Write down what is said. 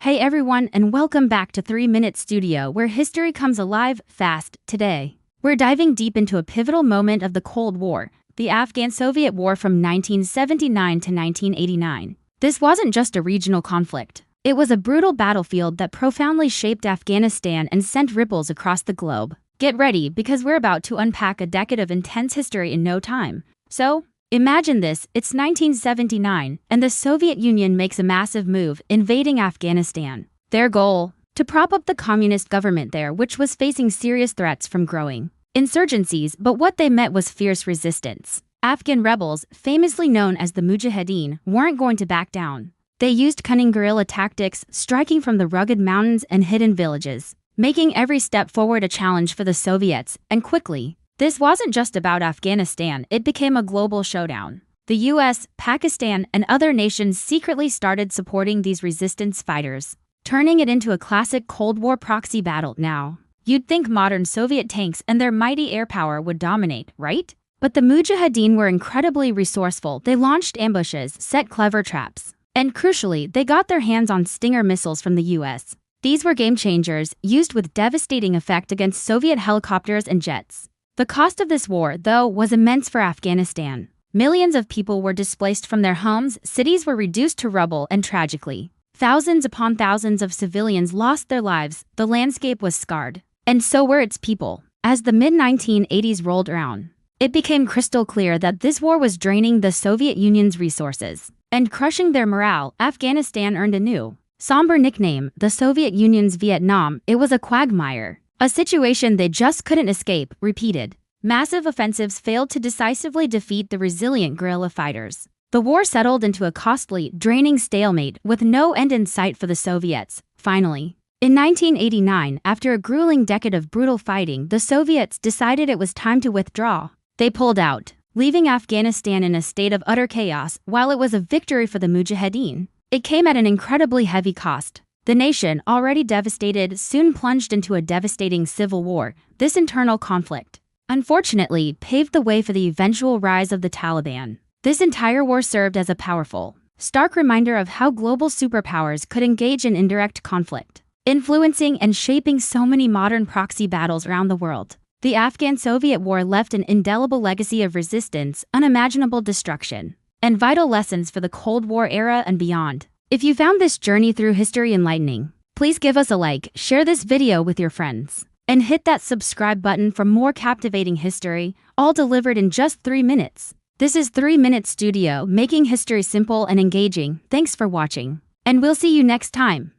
Hey everyone, and welcome back to 3 Minute Studio, where history comes alive fast. Today, we're diving deep into a pivotal moment of the Cold War, the Afghan-Soviet War from 1979 to 1989. This wasn't just a regional conflict. It was a brutal battlefield that profoundly shaped Afghanistan and sent ripples across the globe. Get ready, because we're about to unpack a decade of intense history in no time. So, imagine this, it's 1979, and the Soviet Union makes a massive move, invading Afghanistan. Their goal? To prop up the communist government there, which was facing serious threats from growing insurgencies, but what they met was fierce resistance. Afghan rebels, famously known as the Mujahideen, weren't going to back down. They used cunning guerrilla tactics, striking from the rugged mountains and hidden villages, making every step forward a challenge for the Soviets, and quickly. This wasn't just about Afghanistan, it became a global showdown. The US, Pakistan, and other nations secretly started supporting these resistance fighters, turning it into a classic Cold War proxy battle. Now, you'd think modern Soviet tanks and their mighty air power would dominate, right? But the Mujahideen were incredibly resourceful. They launched ambushes, set clever traps, and crucially, they got their hands on Stinger missiles from the US. These were game changers, used with devastating effect against Soviet helicopters and jets. The cost of this war, though, was immense for Afghanistan. Millions of people were displaced from their homes, cities were reduced to rubble, and tragically, thousands upon thousands of civilians lost their lives. The landscape was scarred, and so were its people. As the mid-1980s rolled around, it became crystal clear that this war was draining the Soviet Union's resources and crushing their morale. Afghanistan earned a new, somber nickname, the Soviet Union's Vietnam. It was a quagmire. A situation they just couldn't escape. Repeated massive offensives failed to decisively defeat the resilient guerrilla fighters. The war settled into a costly, draining stalemate with no end in sight for the Soviets. Finally, in 1989, after a grueling decade of brutal fighting, the Soviets decided it was time to withdraw. They pulled out, leaving Afghanistan in a state of utter chaos. While it was a victory for the Mujahideen, it came at an incredibly heavy cost. The nation, already devastated, soon plunged into a devastating civil war. This internal conflict, unfortunately, paved the way for the eventual rise of the Taliban. This entire war served as a powerful, stark reminder of how global superpowers could engage in indirect conflict, influencing and shaping so many modern proxy battles around the world. The Afghan-Soviet War left an indelible legacy of resistance, unimaginable destruction, and vital lessons for the Cold War era and beyond. If you found this journey through history enlightening, please give us a like, share this video with your friends, and hit that subscribe button for more captivating history, all delivered in just 3 minutes. This is 3 Minute Studio, making history simple and engaging. Thanks for watching, and we'll see you next time.